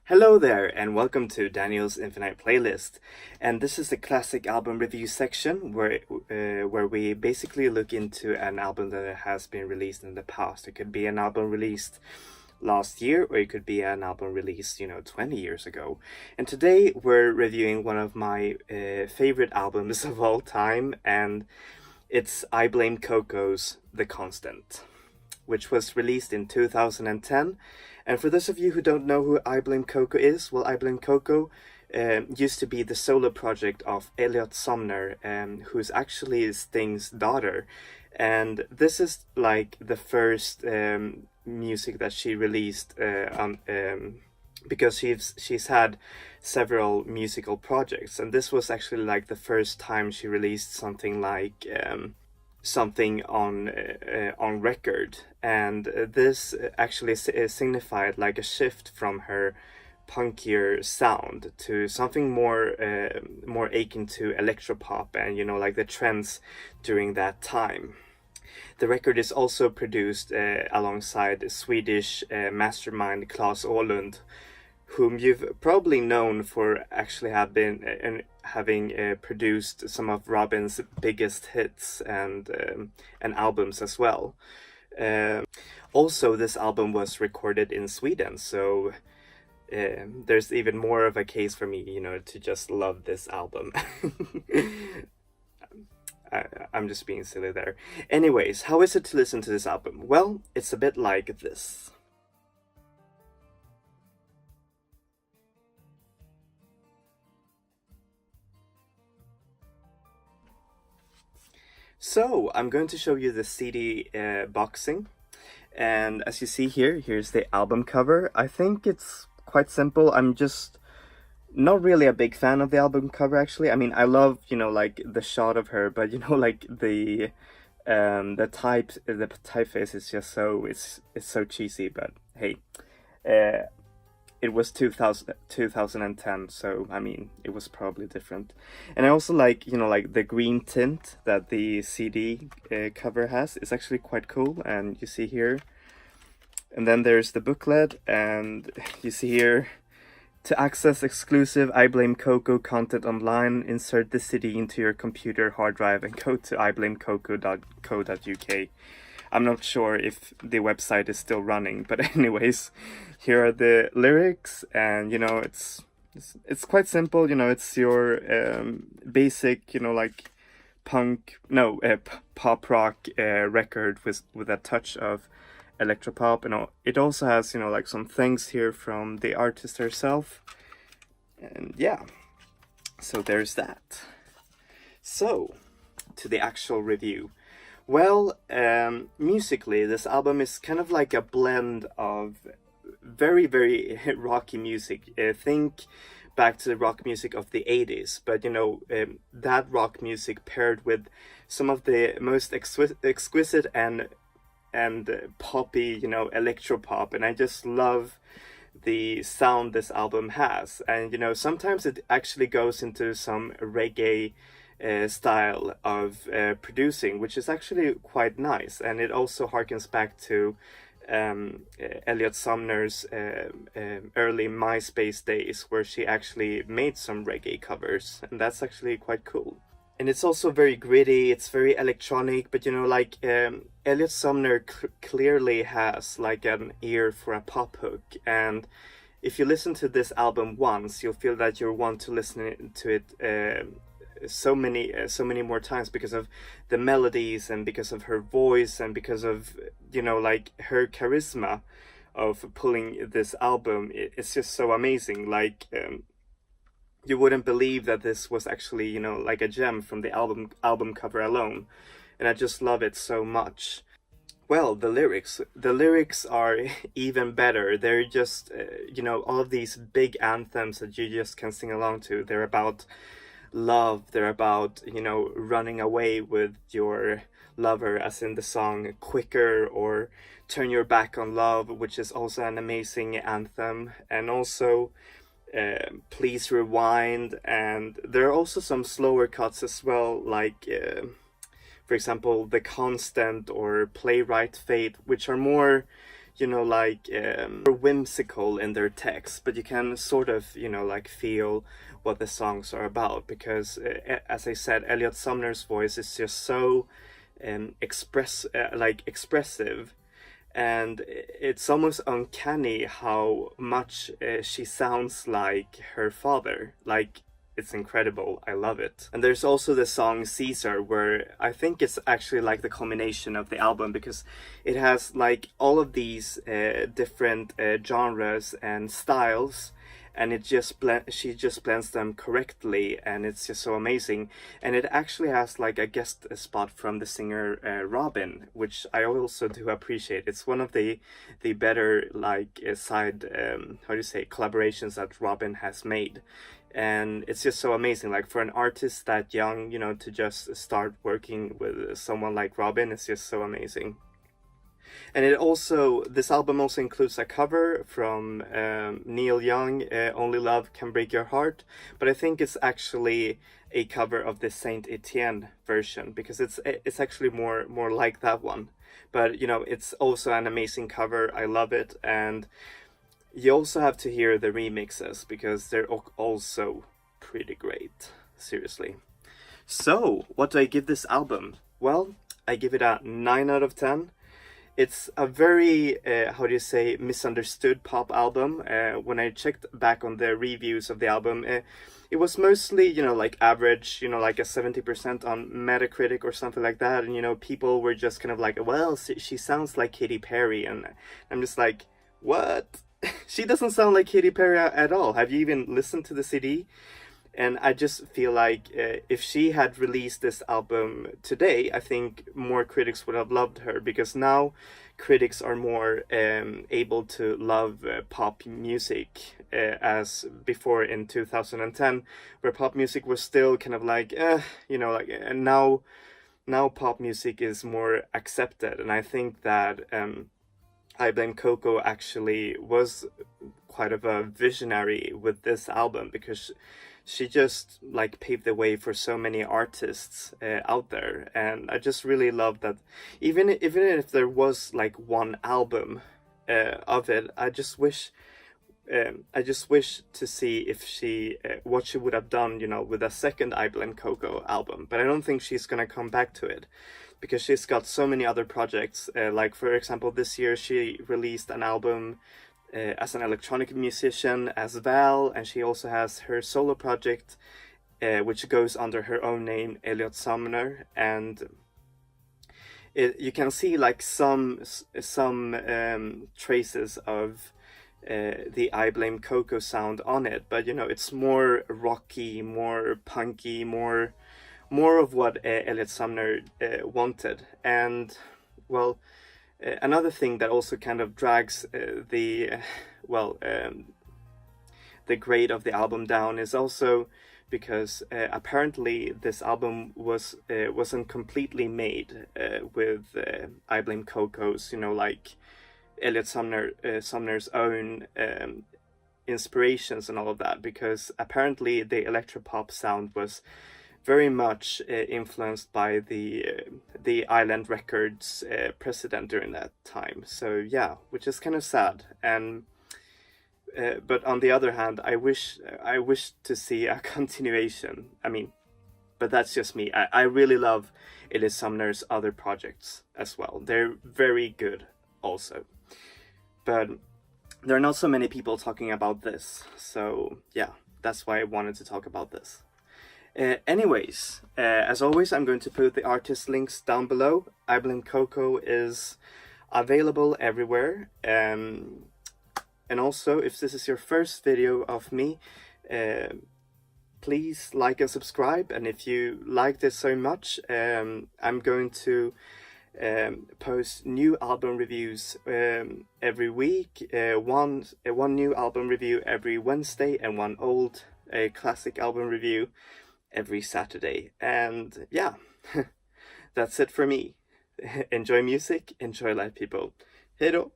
Hello there, and welcome to Daniel's Infinite Playlist. And this is the classic album review section where we basically look into an album that has been released in the past. It could be an album released last year, or it could be an album released, 20 years ago. And today we're reviewing one of my favorite albums of all time, and it's I Blame Coco's The Constant, which was released in 2010. And for those of you who don't know who I Blame Coco is, well, I Blame Coco used to be the solo project of Elliot Sumner, who's actually Sting's daughter. And this is like the first music that she released because she's had several musical projects, and this was actually like the first time she released something like something on record, and this actually signified like a shift from her punkier sound to something more akin to electropop and like the trends during that time. The record is also produced alongside Swedish mastermind Claes Åhlund, whom you've probably known for actually having produced some of Robin's biggest hits and albums as well. Also, this album was recorded in Sweden, so there's even more of a case for me, to just love this album. I'm just being silly there. Anyways, how is it to listen to this album? Well, it's a bit like this. So, I'm going to show you the CD boxing, and as you see here, here's the album cover. I think it's quite simple. I'm just not really a big fan of the album cover, actually. I mean, I love, like the shot of her, but like the typeface is just it's so cheesy, but hey. It was 2010, so I mean, it was probably different. And I also like, like the green tint that the CD cover has. It's actually quite cool, and you see here. And then there's the booklet, and you see here, to access exclusive I Blame Coco content online, insert the CD into your computer hard drive and go to iblamecoco.co.uk. I'm not sure if the website is still running, but anyways, here are the lyrics, and it's quite simple. It's your basic, like pop rock record with a touch of electropop, and it also has like some things here from the artist herself, and yeah, so there's that. So to the actual review. Well, musically, this album is kind of like a blend of very, very rocky music. Think back to the rock music of the 80s, but that rock music paired with some of the most exquisite and poppy, electropop, and I just love the sound this album has. And sometimes it actually goes into some reggae style of producing, which is actually quite nice, and it also harkens back to Elliot Sumner's early MySpace days, where she actually made some reggae covers, and that's actually quite cool. And it's also very gritty, it's very electronic, but like Elliot Sumner clearly has like an ear for a pop hook, and if you listen to this album once, you'll feel that you'll want to listen to it so many more times because of the melodies and because of her voice and because of like her charisma of pulling this album. It's just so amazing. Like you wouldn't believe that this was actually like a gem from the album cover alone, and I just love it so much. Well, the lyrics are even better. They're just all of these big anthems that you just can sing along to. They're about love, they're about running away with your lover, as in the song Quicker, or Turn Your Back on Love, which is also an amazing anthem, and also Please Rewind. And there are also some slower cuts as well, like for example The Constant or Playwright Fate, which are more you know, like whimsical in their text, but you can sort of, you know, like feel what the songs are about, because as I said, Elliot Sumner's voice is just so expressive, and it's almost uncanny how much she sounds like her father. Like, it's incredible. I love it. And there's also the song Caesar, where I think it's actually like the culmination of the album, because it has like all of these different genres and styles, and she just blends them correctly, and it's just so amazing. And it actually has like a guest spot from the singer Robin, which I also do appreciate. It's one of the better like side how do you say, collaborations that Robin has made. And it's just so amazing, like for an artist that young, you know, to just start working with someone like Robin is just so amazing. And this album also includes a cover from Neil Young, Only Love Can Break Your Heart, but I think it's actually a cover of the Saint Etienne version, because it's actually more like that one. But you know, it's also an amazing cover. I love it. And you also have to hear the remixes, because they're also pretty great, seriously. So, what do I give this album? Well, I give it a 9 out of 10. It's a very, how do you say, misunderstood pop album. When I checked back on the reviews of the album, it was mostly, you know, like average, you know, like a 70% on Metacritic or something like that. And, you know, people were just kind of like, well, she sounds like Katy Perry. And I'm just like, what? She doesn't sound like Katy Perry at all. Have you even listened to the CD? And I just feel like if she had released this album today, I think more critics would have loved her, because now critics are more able to love pop music as before in 2010, where pop music was still kind of like, you know, like, and now pop music is more accepted. And I think that I Blame Coco actually was quite of a visionary with this album, because she just like paved the way for so many artists out there. And I just really love that even if there was like one album of it, I just wish to see if she what she would have done, you know, with a second I Blame Coco album. But I don't think she's gonna come back to it, because she's got so many other projects. Like for example, this year she released an album as an electronic musician as Val, and she also has her solo project which goes under her own name, Elliot Sumner. And you can see like some traces of the I Blame Coco sound on it, but you know, it's more rocky, more punky, more of what Elliot Sumner wanted. And well, another thing that also kind of drags the grade of the album down is also because apparently this album wasn't completely made with I Blame Coco's, you know, like Elliot Sumner's own inspirations and all of that, because apparently the electropop sound was very much influenced by the Island Records president during that time. So yeah, which is kind of sad. And but on the other hand, I wish to see a continuation. I mean, but that's just me. I really love Elliot Sumner's other projects as well. They're very good also. But there are not so many people talking about this. So yeah, that's why I wanted to talk about this. Anyways, as always, I'm going to put the artist links down below. I Blame Coco is available everywhere. And also, if this is your first video of me, please like and subscribe. And if you like this so much, I'm going to post new album reviews every week. One new album review every Wednesday, and one old classic album review every Saturday. And yeah, that's it for me. Enjoy music, enjoy life, people. Hej då!